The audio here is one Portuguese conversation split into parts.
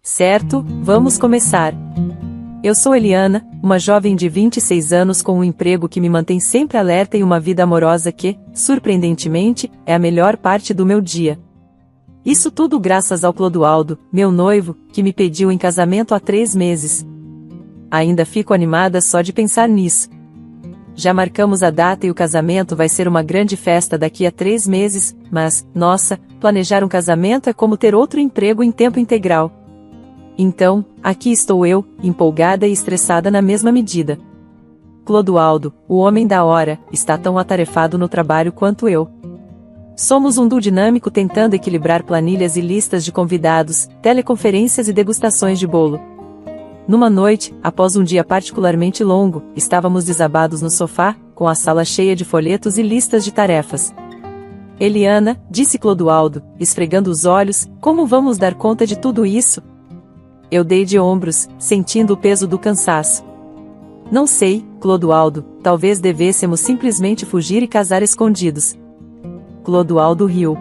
Certo, vamos começar. Eu sou Eliana, uma jovem de 26 anos com um emprego que me mantém sempre alerta e uma vida amorosa que, surpreendentemente, é a melhor parte do meu dia. Isso tudo graças ao Clodoaldo, meu noivo, que me pediu em casamento há 3 meses. Ainda fico animada só de pensar nisso. Já marcamos a data e o casamento vai ser uma grande festa daqui a 3 meses, mas, nossa, planejar um casamento é como ter outro emprego em tempo integral. Então, aqui estou eu, empolgada e estressada na mesma medida. Clodoaldo, o homem da hora, está tão atarefado no trabalho quanto eu. Somos um duo dinâmico tentando equilibrar planilhas e listas de convidados, teleconferências e degustações de bolo. Numa noite, após um dia particularmente longo, estávamos desabados no sofá, com a sala cheia de folhetos e listas de tarefas. Eliana, disse Clodoaldo, esfregando os olhos, como vamos dar conta de tudo isso? Eu dei de ombros, sentindo o peso do cansaço. Não sei, Clodoaldo, talvez devêssemos simplesmente fugir e casar escondidos. Clodoaldo riu.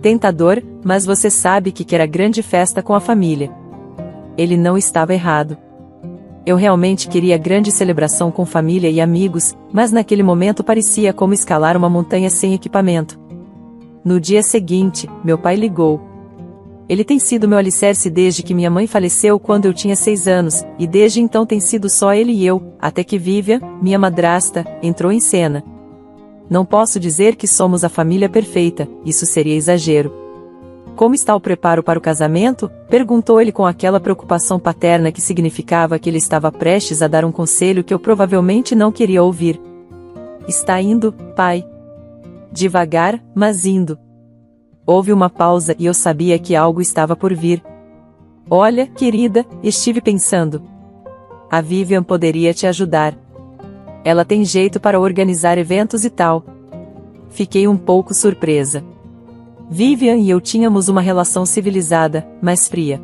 Tentador, mas você sabe que quer a grande festa com a família. Ele não estava errado. Eu realmente queria grande celebração com família e amigos, mas naquele momento parecia como escalar uma montanha sem equipamento. No dia seguinte, meu pai ligou. Ele tem sido meu alicerce desde que minha mãe faleceu quando eu tinha 6 anos, e desde então tem sido só ele e eu, até que Vivian, minha madrasta, entrou em cena. Não posso dizer que somos a família perfeita, isso seria exagero. Como está o preparo para o casamento? Perguntou ele com aquela preocupação paterna que significava que ele estava prestes a dar um conselho que eu provavelmente não queria ouvir. Está indo, pai. Devagar, mas indo. Houve uma pausa e eu sabia que algo estava por vir. Olha, querida, estive pensando. A Vivian poderia te ajudar. Ela tem jeito para organizar eventos e tal. Fiquei um pouco surpresa. Vivian e eu tínhamos uma relação civilizada, mas fria.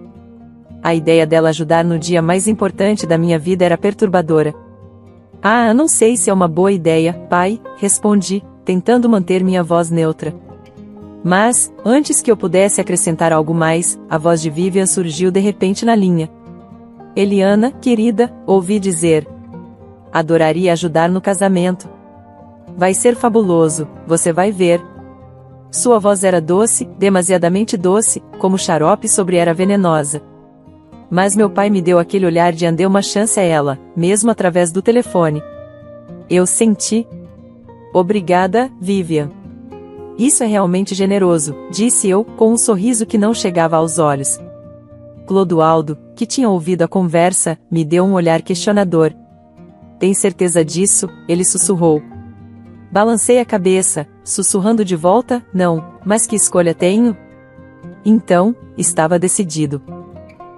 A ideia dela ajudar no dia mais importante da minha vida era perturbadora. Ah, não sei se é uma boa ideia, pai, respondi, tentando manter minha voz neutra. Mas, antes que eu pudesse acrescentar algo mais, a voz de Vivian surgiu de repente na linha. Eliana, querida, ouvi dizer. Adoraria ajudar no casamento. Vai ser fabuloso, você vai ver. Sua voz era doce, demasiadamente doce, como xarope sobre era venenosa. Mas meu pai me deu aquele olhar de dê uma chance a ela, mesmo através do telefone. Eu senti. Obrigada, Vivian. Isso é realmente generoso, disse eu, com um sorriso que não chegava aos olhos. Clodoaldo, que tinha ouvido a conversa, me deu um olhar questionador. Tem certeza disso? Ele sussurrou. Balancei a cabeça, sussurrando de volta, não, mas que escolha tenho? Então, estava decidido.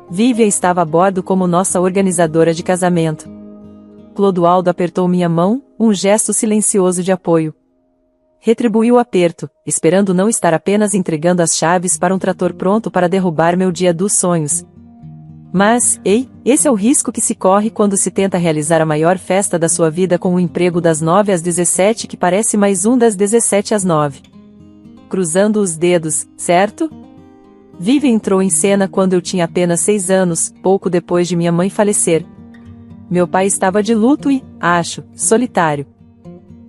Vivian estava a bordo como nossa organizadora de casamento. Clodoaldo apertou minha mão, um gesto silencioso de apoio. Retribuí o aperto, esperando não estar apenas entregando as chaves para um trator pronto para derrubar meu dia dos sonhos. Mas, ei, esse é o risco que se corre quando se tenta realizar a maior festa da sua vida com um emprego das 9 às 17 que parece mais um das 17 às 9. Cruzando os dedos, certo? Vivian entrou em cena quando eu tinha apenas 6 anos, pouco depois de minha mãe falecer. Meu pai estava de luto e, acho, solitário.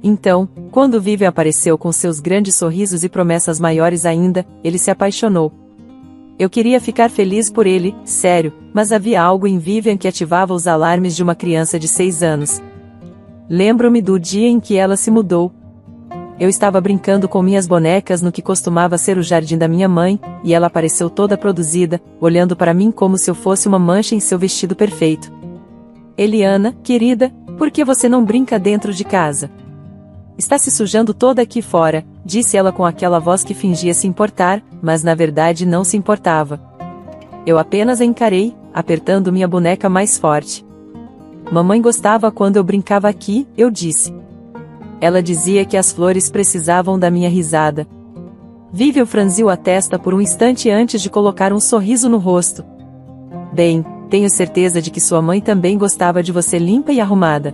Então, quando Vivian apareceu com seus grandes sorrisos e promessas maiores ainda, ele se apaixonou. Eu queria ficar feliz por ele, sério, mas havia algo em Vivian que ativava os alarmes de uma criança de 6 anos. Lembro-me do dia em que ela se mudou. Eu estava brincando com minhas bonecas no que costumava ser o jardim da minha mãe, e ela apareceu toda produzida, olhando para mim como se eu fosse uma mancha em seu vestido perfeito. Eliana, querida, por que você não brinca dentro de casa? Está se sujando toda aqui fora, disse ela com aquela voz que fingia se importar, mas na verdade não se importava. Eu apenas a encarei, apertando minha boneca mais forte. Mamãe gostava quando eu brincava aqui, eu disse. Ela dizia que as flores precisavam da minha risada. Vivian franziu a testa por um instante antes de colocar um sorriso no rosto. Bem, tenho certeza de que sua mãe também gostava de você limpa e arrumada.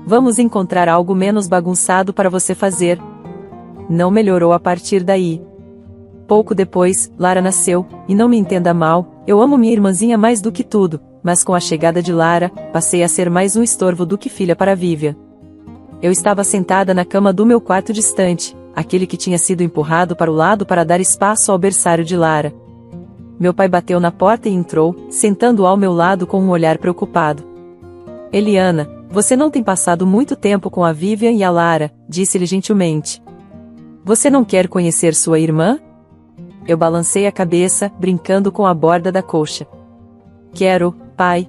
Vamos encontrar algo menos bagunçado para você fazer. Não melhorou a partir daí. Pouco depois, Lara nasceu, e não me entenda mal, Eu amo minha irmãzinha mais do que tudo, mas com a chegada de Lara, passei a ser mais um estorvo do que filha para Vivian. Eu estava sentada na cama do meu quarto distante, aquele que tinha sido empurrado para o lado para dar espaço ao berçário de Lara. Meu pai bateu na porta e entrou, sentando ao meu lado com um olhar preocupado. Eliana, você não tem passado muito tempo com a Vivian e a Lara, disse-lhe gentilmente. Você não quer conhecer sua irmã? Eu balancei a cabeça, brincando com a borda da colcha. Quero, pai.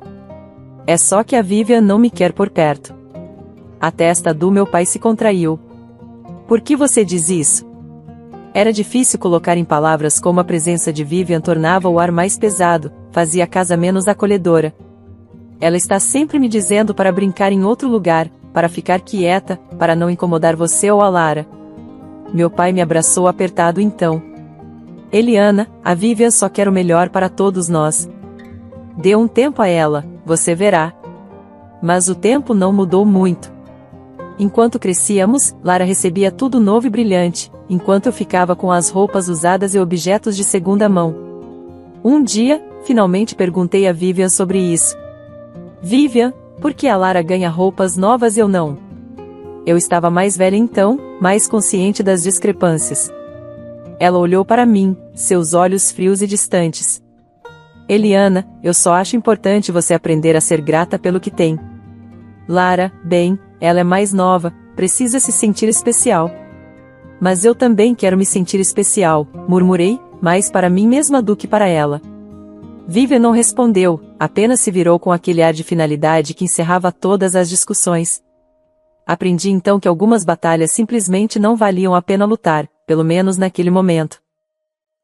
É só que a Vivian não me quer por perto. A testa do meu pai se contraiu. Por que você diz isso? Era difícil colocar em palavras como a presença de Vivian tornava o ar mais pesado, fazia a casa menos acolhedora. Ela está sempre me dizendo para brincar em outro lugar, para ficar quieta, para não incomodar você ou a Lara. Meu pai me abraçou apertado então. Eliana, a Vivian só quer o melhor para todos nós. Dê um tempo a ela, você verá. Mas o tempo não mudou muito. Enquanto crescíamos, Lara recebia tudo novo e brilhante, enquanto eu ficava com as roupas usadas e objetos de segunda mão. Um dia, finalmente perguntei a Vivian sobre isso. Vivian, por que a Lara ganha roupas novas e eu não? Eu estava mais velha então, mais consciente das discrepâncias. Ela olhou para mim, seus olhos frios e distantes. Eliana, eu só acho importante você aprender a ser grata pelo que tem. Lara, bem, ela é mais nova, precisa se sentir especial. Mas eu também quero me sentir especial, murmurei, mais para mim mesma do que para ela. Vivian não respondeu, apenas se virou com aquele ar de finalidade que encerrava todas as discussões. Aprendi então que algumas batalhas simplesmente não valiam a pena lutar, pelo menos naquele momento.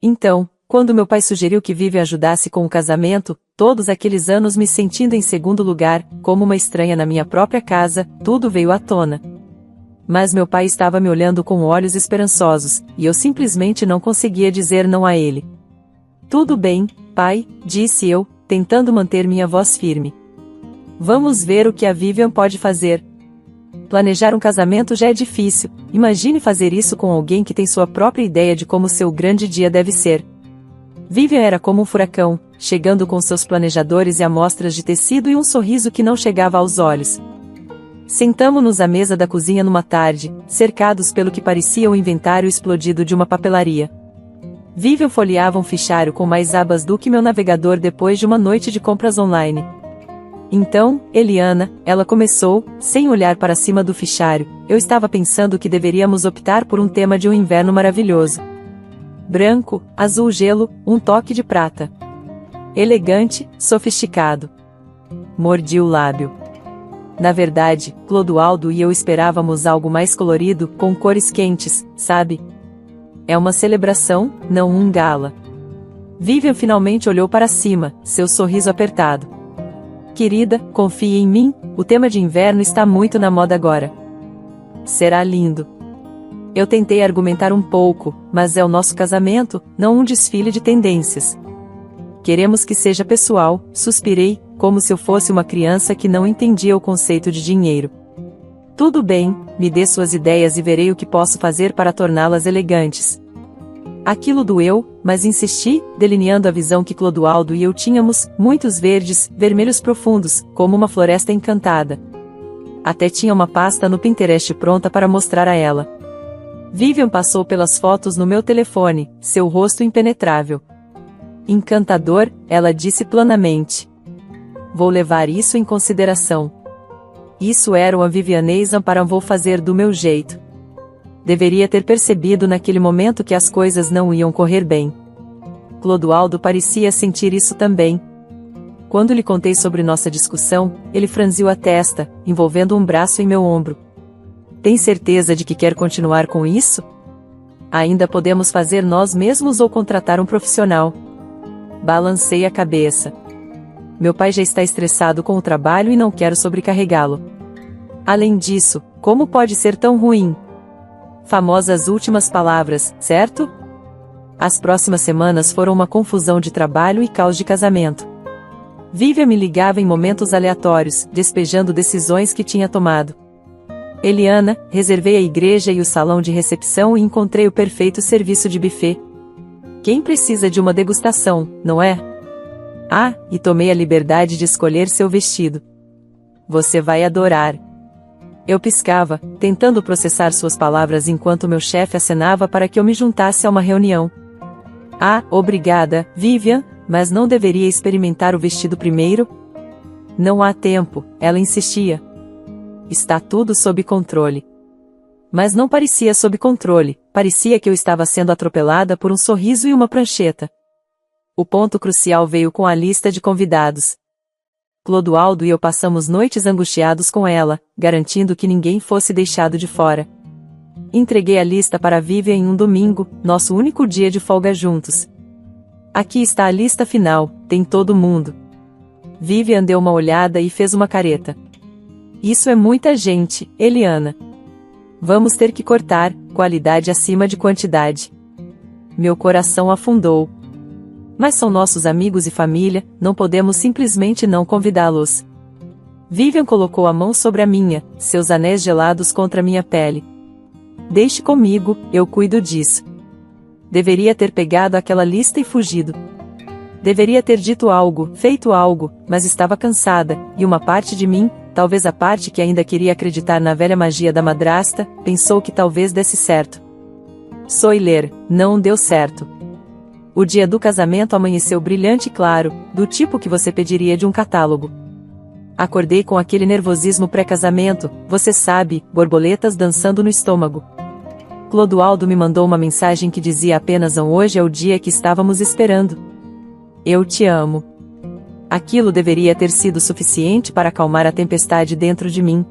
Então, quando meu pai sugeriu que Vivian ajudasse com o casamento, todos aqueles anos me sentindo em segundo lugar, como uma estranha na minha própria casa, tudo veio à tona. Mas meu pai estava me olhando com olhos esperançosos, e eu simplesmente não conseguia dizer não a ele. Tudo bem, pai, disse eu, tentando manter minha voz firme. Vamos ver o que a Vivian pode fazer. Planejar um casamento já é difícil, imagine fazer isso com alguém que tem sua própria ideia de como seu grande dia deve ser. Vivian era como um furacão, chegando com seus planejadores e amostras de tecido e um sorriso que não chegava aos olhos. Sentamo-nos à mesa da cozinha numa tarde, cercados pelo que parecia o inventário explodido de uma papelaria. Vivian folheava um fichário com mais abas do que meu navegador depois de uma noite de compras online. Então, Eliana, ela começou, sem olhar para cima do fichário, eu estava pensando que deveríamos optar por um tema de um inverno maravilhoso. Branco, azul gelo, um toque de prata. Elegante, sofisticado. Mordi o lábio. Na verdade, Clodoaldo e eu esperávamos algo mais colorido, com cores quentes, sabe? É uma celebração, não um gala. Vivian finalmente olhou para cima, seu sorriso apertado. Querida, confie em mim, o tema de inverno está muito na moda agora. Será lindo. Eu tentei argumentar um pouco, mas é o nosso casamento, não um desfile de tendências. Queremos que seja pessoal, suspirei, como se eu fosse uma criança que não entendia o conceito de dinheiro. Tudo bem, me dê suas ideias e verei o que posso fazer para torná-las elegantes. Aquilo doeu, mas insisti, delineando a visão que Clodoaldo e eu tínhamos, muitos verdes, vermelhos profundos, como uma floresta encantada. Até tinha uma pasta no Pinterest pronta para mostrar a ela. Vivian passou pelas fotos no meu telefone, seu rosto impenetrável. Encantador, ela disse planamente. Vou levar isso em consideração. Isso era uma Vivianese para vou fazer do meu jeito. Deveria ter percebido naquele momento que as coisas não iam correr bem. Clodoaldo parecia sentir isso também. Quando lhe contei sobre nossa discussão, ele franziu a testa, envolvendo um braço em meu ombro. Tem certeza de que quer continuar com isso? Ainda podemos fazer nós mesmos ou contratar um profissional. Balancei a cabeça. Meu pai já está estressado com o trabalho e não quero sobrecarregá-lo. Além disso, como pode ser tão ruim? Famosas últimas palavras, certo? As próximas semanas foram uma confusão de trabalho e caos de casamento. Vivian me ligava em momentos aleatórios, despejando decisões que tinha tomado. Eliana, reservei a igreja e o salão de recepção e encontrei o perfeito serviço de buffet. Quem precisa de uma degustação, não é? Ah, e tomei a liberdade de escolher seu vestido. Você vai adorar. Eu piscava, tentando processar suas palavras enquanto meu chefe acenava para que eu me juntasse a uma reunião. Ah, obrigada, Vivian, mas não deveria experimentar o vestido primeiro? Não há tempo, ela insistia. Está tudo sob controle. Mas não parecia sob controle, parecia que eu estava sendo atropelada por um sorriso e uma prancheta. O ponto crucial veio com a lista de convidados. Clodoaldo e eu passamos noites angustiados com ela, garantindo que ninguém fosse deixado de fora. Entreguei a lista para Vivian em um domingo, nosso único dia de folga juntos. Aqui está a lista final, tem todo mundo. Vivian deu uma olhada e fez uma careta. Isso é muita gente, Eliana. Vamos ter que cortar, qualidade acima de quantidade. Meu coração afundou. Mas são nossos amigos e família, não podemos simplesmente não convidá-los. Vivian colocou a mão sobre a minha, seus anéis gelados contra minha pele. Deixe comigo, eu cuido disso. Deveria ter pegado aquela lista e fugido. Deveria ter dito algo, feito algo, mas estava cansada, e uma parte de mim, talvez a parte que ainda queria acreditar na velha magia da madrasta, pensou que talvez desse certo. Soiler, não deu certo. O dia do casamento amanheceu brilhante e claro, do tipo que você pediria de um catálogo. Acordei com aquele nervosismo pré-casamento, você sabe, borboletas dançando no estômago. Clodoaldo me mandou uma mensagem que dizia apenas hoje é o dia que estávamos esperando. Eu te amo. Aquilo deveria ter sido suficiente para acalmar a tempestade dentro de mim.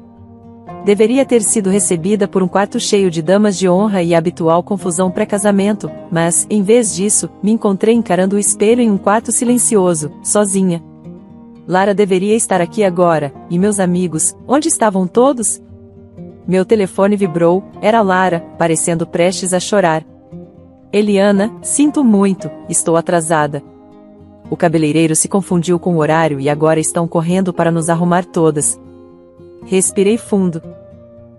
Deveria ter sido recebida por um quarto cheio de damas de honra e a habitual confusão pré-casamento, mas, em vez disso, me encontrei encarando o espelho em um quarto silencioso, sozinha. Lara deveria estar aqui agora, e meus amigos, onde estavam todos? Meu telefone vibrou, era Lara, parecendo prestes a chorar. Eliana, sinto muito, estou atrasada. O cabeleireiro se confundiu com o horário e agora estão correndo para nos arrumar todas. Respirei fundo.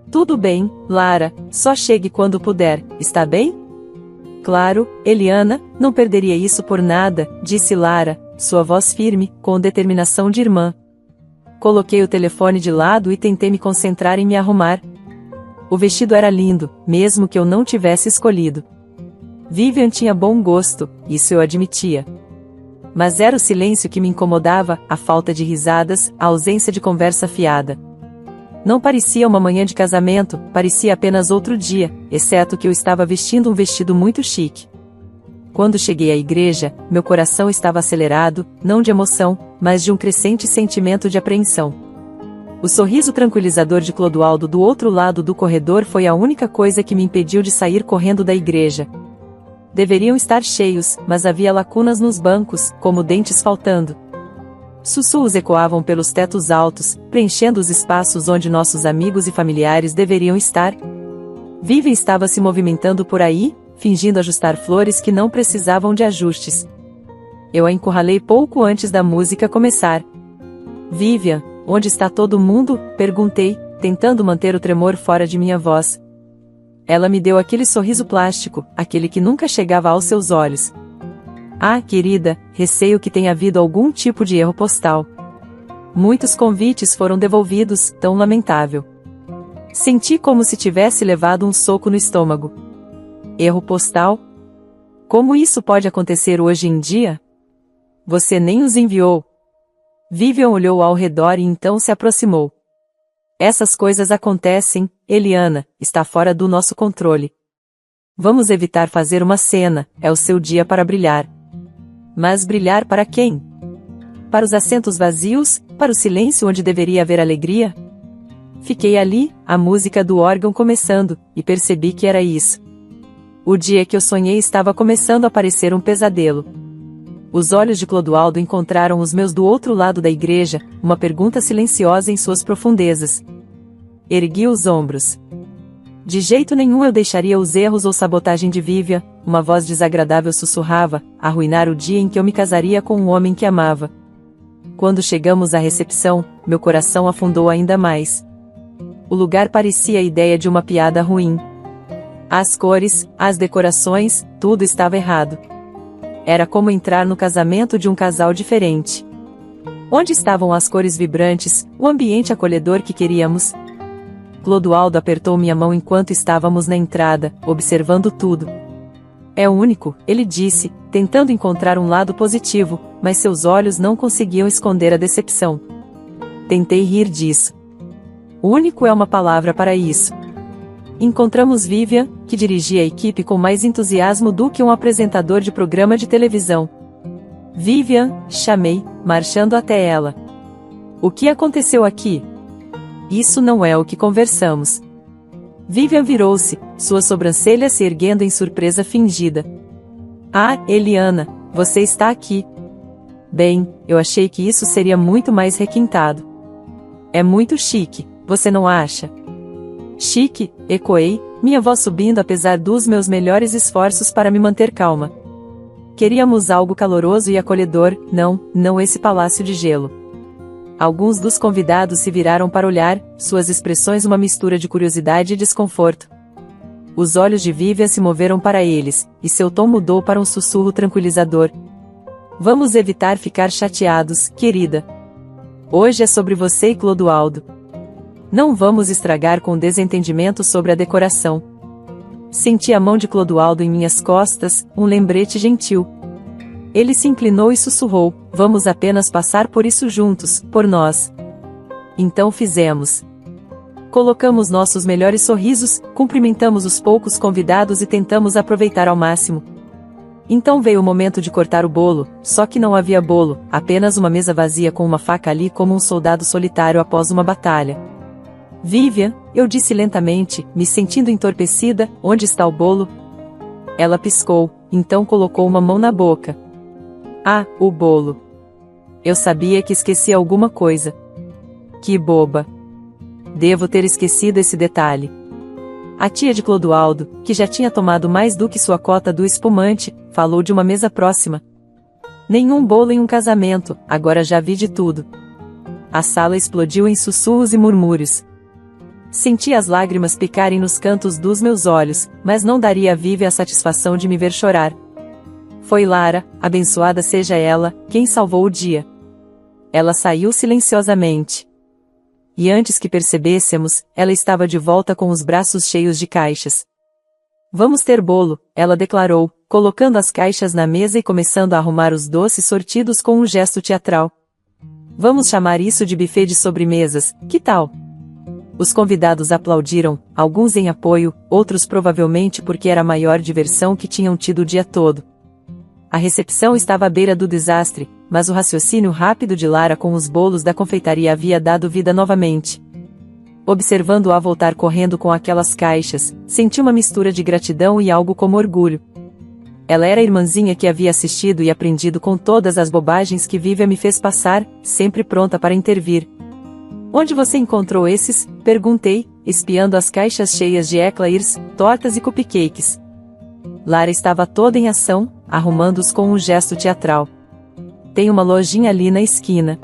Tudo bem, Lara, só chegue quando puder, está bem? Claro, Eliana, não perderia isso por nada, disse Lara, sua voz firme, com determinação de irmã. Coloquei o telefone de lado e tentei me concentrar em me arrumar. O vestido era lindo, mesmo que eu não tivesse escolhido. Vivian tinha bom gosto, isso eu admitia. Mas era o silêncio que me incomodava, a falta de risadas, a ausência de conversa fiada. Não parecia uma manhã de casamento, parecia apenas outro dia, exceto que eu estava vestindo um vestido muito chique. Quando cheguei à igreja, meu coração estava acelerado, não de emoção, mas de um crescente sentimento de apreensão. O sorriso tranquilizador de Clodoaldo do outro lado do corredor foi a única coisa que me impediu de sair correndo da igreja. Deveriam estar cheios, mas havia lacunas nos bancos, como dentes faltando. Sussurros ecoavam pelos tetos altos, preenchendo os espaços onde nossos amigos e familiares deveriam estar. Vivian estava se movimentando por aí, fingindo ajustar flores que não precisavam de ajustes. Eu a encurralei pouco antes da música começar. Vivian, onde está todo mundo? Perguntei, tentando manter o tremor fora de minha voz. Ela me deu aquele sorriso plástico, aquele que nunca chegava aos seus olhos. Ah, querida, receio que tenha havido algum tipo de erro postal. Muitos convites foram devolvidos, tão lamentável. Senti como se tivesse levado um soco no estômago. Erro postal? Como isso pode acontecer hoje em dia? Você nem os enviou. Vivian olhou ao redor e então se aproximou. Essas coisas acontecem, Eliana, está fora do nosso controle. Vamos evitar fazer uma cena, é o seu dia para brilhar. Mas brilhar para quem? Para os assentos vazios, para o silêncio onde deveria haver alegria? Fiquei ali, a música do órgão começando, e percebi que era isso. O dia que eu sonhei estava começando a parecer um pesadelo. Os olhos de Clodoaldo encontraram os meus do outro lado da igreja, uma pergunta silenciosa em suas profundezas. Ergui os ombros. De jeito nenhum eu deixaria os erros ou sabotagem de Vivian, uma voz desagradável sussurrava, arruinar o dia em que eu me casaria com um homem que amava. Quando chegamos à recepção, meu coração afundou ainda mais. O lugar parecia a ideia de uma piada ruim. As cores, as decorações, tudo estava errado. Era como entrar no casamento de um casal diferente. Onde estavam as cores vibrantes, o ambiente acolhedor que queríamos? Clodoaldo apertou minha mão enquanto estávamos na entrada, observando tudo. É único, ele disse, tentando encontrar um lado positivo, mas seus olhos não conseguiam esconder a decepção. Tentei rir disso. Único é uma palavra para isso. Encontramos Vivian, que dirigia a equipe com mais entusiasmo do que um apresentador de programa de televisão. Vivian, chamei, marchando até ela. O que aconteceu aqui? Isso não é o que conversamos. Vivian virou-se, suas sobrancelhas se erguendo em surpresa fingida. Ah, Eliana, você está aqui. Bem, eu achei que isso seria muito mais requintado. É muito chique, você não acha? Chique, ecoei, minha voz subindo apesar dos meus melhores esforços para me manter calma. Queríamos algo caloroso e acolhedor, não esse palácio de gelo. Alguns dos convidados se viraram para olhar, suas expressões uma mistura de curiosidade e desconforto. Os olhos de Vivian se moveram para eles, e seu tom mudou para um sussurro tranquilizador. Vamos evitar ficar chateados, querida. Hoje é sobre você e Clodoaldo. Não vamos estragar com desentendimento sobre a decoração. Senti a mão de Clodoaldo em minhas costas, um lembrete gentil. Ele se inclinou e sussurrou, vamos apenas passar por isso juntos, por nós. Então fizemos. Colocamos nossos melhores sorrisos, cumprimentamos os poucos convidados e tentamos aproveitar ao máximo. Então veio o momento de cortar o bolo, só que não havia bolo, apenas uma mesa vazia com uma faca ali como um soldado solitário após uma batalha. Vivian, eu disse lentamente, me sentindo entorpecida, onde está o bolo? Ela piscou, então colocou uma mão na boca. Ah, o bolo. Eu sabia que esqueci alguma coisa. Que boba. Devo ter esquecido esse detalhe. A tia de Clodoaldo, que já tinha tomado mais do que sua cota do espumante, falou de uma mesa próxima. Nenhum bolo em um casamento, agora já vi de tudo. A sala explodiu em sussurros e murmúrios. Senti as lágrimas picarem nos cantos dos meus olhos, mas não daria a Vivian a satisfação de me ver chorar. Foi Lara, abençoada seja ela, quem salvou o dia. Ela saiu silenciosamente. E antes que percebêssemos, ela estava de volta com os braços cheios de caixas. Vamos ter bolo, ela declarou, colocando as caixas na mesa e começando a arrumar os doces sortidos com um gesto teatral. Vamos chamar isso de buffet de sobremesas, que tal? Os convidados aplaudiram, alguns em apoio, outros provavelmente porque era a maior diversão que tinham tido o dia todo. A recepção estava à beira do desastre, mas o raciocínio rápido de Lara com os bolos da confeitaria havia dado vida novamente. Observando-a voltar correndo com aquelas caixas, senti uma mistura de gratidão e algo como orgulho. Ela era a irmãzinha que havia assistido e aprendido com todas as bobagens que Vivian me fez passar, sempre pronta para intervir. Onde você encontrou esses? Perguntei, espiando as caixas cheias de eclairs, tortas e cupcakes. Lara estava toda em ação, arrumando-os com um gesto teatral. Tem uma lojinha ali na esquina.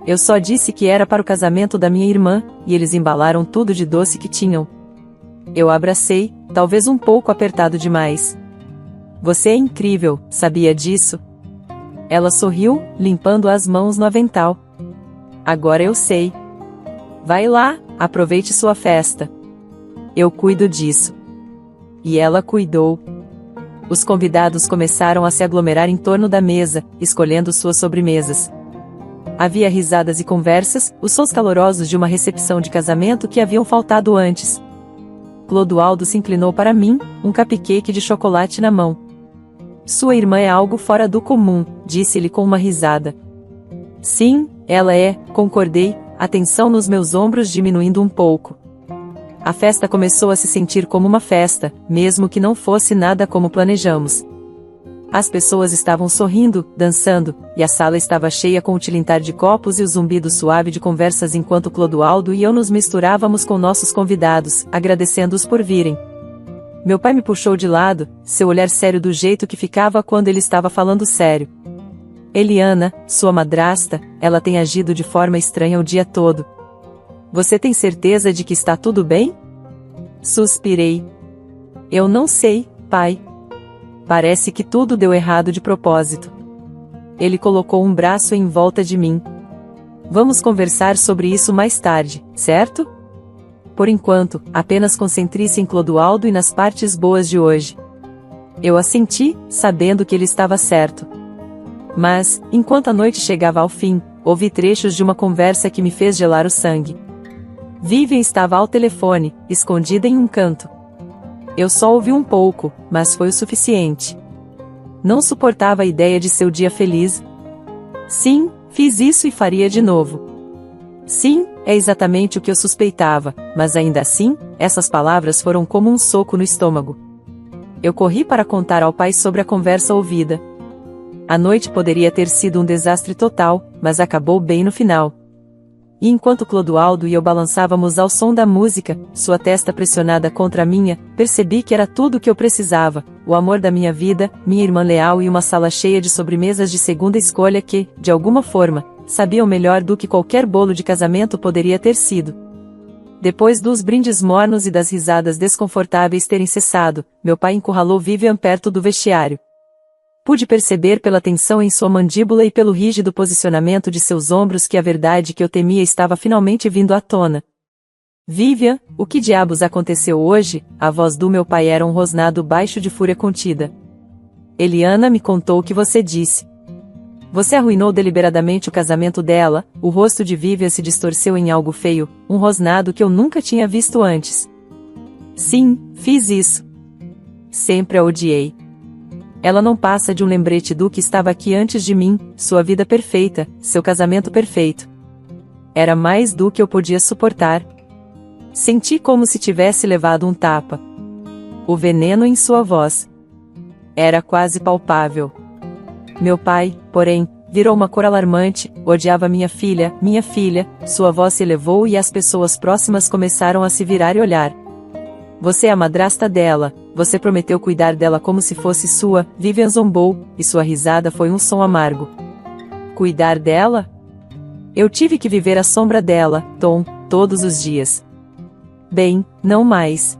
Eu só disse que era para o casamento da minha irmã, e eles embalaram tudo de doce que tinham. Eu a abracei, talvez um pouco apertado demais. Você é incrível, sabia disso? Ela sorriu, limpando as mãos no avental. Agora eu sei. Vai lá, aproveite sua festa. Eu cuido disso. E ela cuidou. Os convidados começaram a se aglomerar em torno da mesa, escolhendo suas sobremesas. Havia risadas e conversas, os sons calorosos de uma recepção de casamento que haviam faltado antes. Clodoaldo se inclinou para mim, um cupcake de chocolate na mão. Sua irmã é algo fora do comum, disse-lhe com uma risada. Sim, ela é, concordei, a tensão nos meus ombros diminuindo um pouco. A festa começou a se sentir como uma festa, mesmo que não fosse nada como planejamos. As pessoas estavam sorrindo, dançando, e a sala estava cheia com o tilintar de copos e o zumbido suave de conversas enquanto Clodoaldo e eu nos misturávamos com nossos convidados, agradecendo-os por virem. Meu pai me puxou de lado, seu olhar sério do jeito que ficava quando ele estava falando sério. Eliana, sua madrasta, ela tem agido de forma estranha o dia todo. Você tem certeza de que está tudo bem? Suspirei. Eu não sei, pai. Parece que tudo deu errado de propósito. Ele colocou um braço em volta de mim. Vamos conversar sobre isso mais tarde, certo? Por enquanto, apenas concentre-se em Clodoaldo e nas partes boas de hoje. Eu assenti, sabendo que ele estava certo. Mas, enquanto a noite chegava ao fim, ouvi trechos de uma conversa que me fez gelar o sangue. Vivian estava ao telefone, escondida em um canto. Eu só ouvi um pouco, mas foi o suficiente. Não suportava a ideia de seu dia feliz. Sim, fiz isso e faria de novo. Sim, é exatamente o que eu suspeitava, mas ainda assim, essas palavras foram como um soco no estômago. Eu corri para contar ao pai sobre a conversa ouvida. A noite poderia ter sido um desastre total, mas acabou bem no final. E enquanto Clodoaldo e eu balançávamos ao som da música, sua testa pressionada contra a minha, percebi que era tudo o que eu precisava, o amor da minha vida, minha irmã leal e uma sala cheia de sobremesas de segunda escolha que, de alguma forma, sabiam melhor do que qualquer bolo de casamento poderia ter sido. Depois dos brindes mornos e das risadas desconfortáveis terem cessado, meu pai encurralou Vivian perto do vestiário. Pude perceber pela tensão em sua mandíbula e pelo rígido posicionamento de seus ombros que a verdade que eu temia estava finalmente vindo à tona. Vivian, o que diabos aconteceu hoje? A voz do meu pai era um rosnado baixo de fúria contida. Eliana me contou o que você disse. Você arruinou deliberadamente o casamento dela. O rosto de Vivian se distorceu em algo feio, um rosnado que eu nunca tinha visto antes. Sim, fiz isso. Sempre a odiei. Ela não passa de um lembrete do que estava aqui antes de mim, sua vida perfeita, seu casamento perfeito. Era mais do que eu podia suportar. Senti como se tivesse levado um tapa. O veneno em sua voz era quase palpável. Meu pai, porém, virou uma cor alarmante, odiava minha filha, sua voz se elevou e as pessoas próximas começaram a se virar e olhar. Você é a madrasta dela, você prometeu cuidar dela como se fosse sua, Vivian zombou, e sua risada foi um som amargo. Cuidar dela? Eu tive que viver à sombra dela, Tom, todos os dias. Bem, não mais.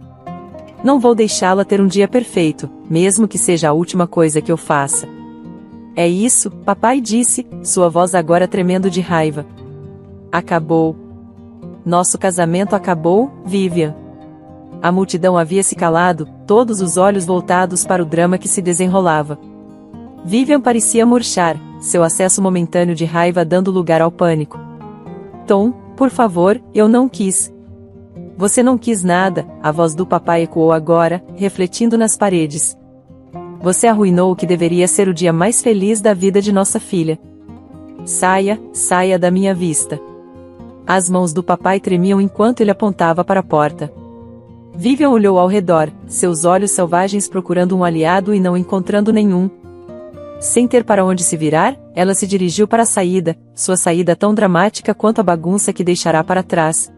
Não vou deixá-la ter um dia perfeito, mesmo que seja a última coisa que eu faça. É isso, papai disse, sua voz agora tremendo de raiva. Acabou. Nosso casamento acabou, Vivian. A multidão havia se calado, todos os olhos voltados para o drama que se desenrolava. Vivian parecia murchar, seu acesso momentâneo de raiva dando lugar ao pânico. Tom, por favor, eu não quis. Você não quis nada, a voz do papai ecoou agora, refletindo nas paredes. Você arruinou o que deveria ser o dia mais feliz da vida de nossa filha. Saia, saia da minha vista. As mãos do papai tremiam enquanto ele apontava para a porta. Vivian olhou ao redor, seus olhos selvagens procurando um aliado e não encontrando nenhum. Sem ter para onde se virar, ela se dirigiu para a saída, sua saída tão dramática quanto a bagunça que deixará para trás.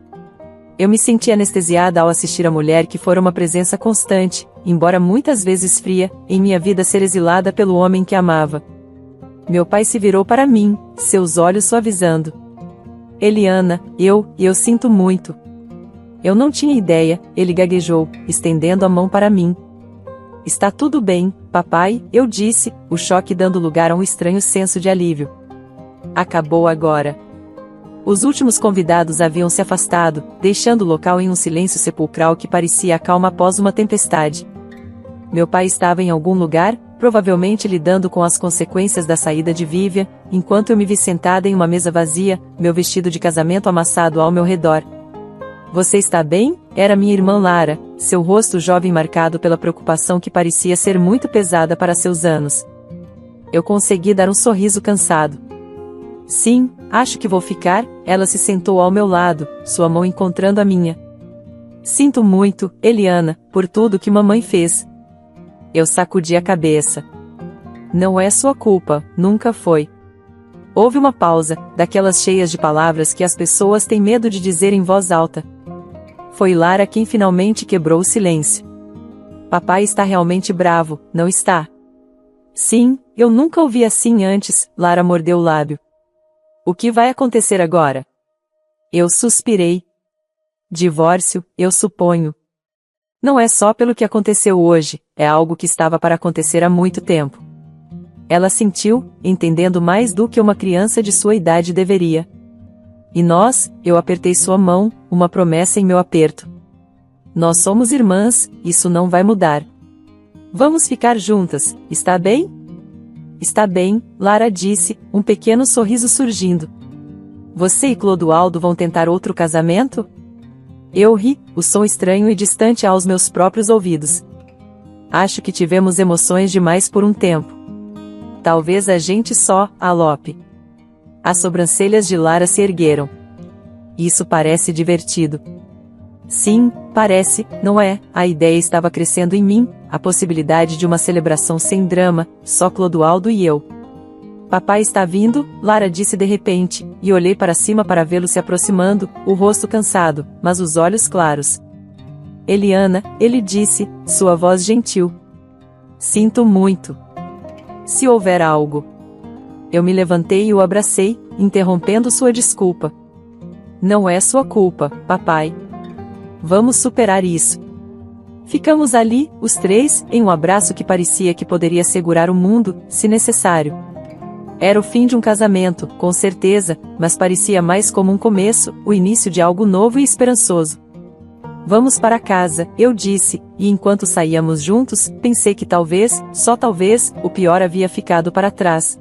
Eu me senti anestesiada ao assistir a mulher que fora uma presença constante, embora muitas vezes fria, em minha vida ser exilada pelo homem que amava. Meu pai se virou para mim, seus olhos suavizando. Eliana, eu sinto muito. Eu não tinha ideia, ele gaguejou, estendendo a mão para mim. Está tudo bem, papai, eu disse, o choque dando lugar a um estranho senso de alívio. Acabou agora. Os últimos convidados haviam se afastado, deixando o local em um silêncio sepulcral que parecia a calma após uma tempestade. Meu pai estava em algum lugar, provavelmente lidando com as consequências da saída de Vivian, enquanto eu me vi sentada em uma mesa vazia, meu vestido de casamento amassado ao meu redor. Você está bem? Era minha irmã Lara, seu rosto jovem marcado pela preocupação que parecia ser muito pesada para seus anos. Eu consegui dar um sorriso cansado. Sim, acho que vou ficar, ela se sentou ao meu lado, sua mão encontrando a minha. Sinto muito, Eliana, por tudo que mamãe fez. Eu sacudi a cabeça. Não é sua culpa, nunca foi. Houve uma pausa, daquelas cheias de palavras que as pessoas têm medo de dizer em voz alta. Foi Lara quem finalmente quebrou o silêncio. Papai está realmente bravo, não está? Sim, eu nunca ouvi assim antes, Lara mordeu o lábio. O que vai acontecer agora? Eu suspirei. Divórcio, eu suponho. Não é só pelo que aconteceu hoje, é algo que estava para acontecer há muito tempo. Ela sentiu, entendendo mais do que uma criança de sua idade deveria. E nós, eu apertei sua mão, uma promessa em meu aperto. Nós somos irmãs, isso não vai mudar. Vamos ficar juntas, está bem? Está bem, Lara disse, um pequeno sorriso surgindo. Você e Clodoaldo vão tentar outro casamento? Eu ri, o som estranho e distante aos meus próprios ouvidos. Acho que tivemos emoções demais por um tempo. Talvez a gente só, alope. As sobrancelhas de Lara se ergueram. Isso parece divertido. Sim, parece, não é? A ideia estava crescendo em mim, a possibilidade de uma celebração sem drama, só Clodoaldo e eu. Papai está vindo, Lara disse de repente, e olhei para cima para vê-lo se aproximando, o rosto cansado, mas os olhos claros. Eliana, ele disse, sua voz gentil. Sinto muito. Se houver algo. Eu me levantei e o abracei, interrompendo sua desculpa. Não é sua culpa, papai. Vamos superar isso. Ficamos ali, os três, em um abraço que parecia que poderia segurar o mundo, se necessário. Era o fim de um casamento, com certeza, mas parecia mais como um começo, o início de algo novo e esperançoso. Vamos para casa, eu disse, e enquanto saíamos juntos, pensei que talvez, só talvez, o pior havia ficado para trás.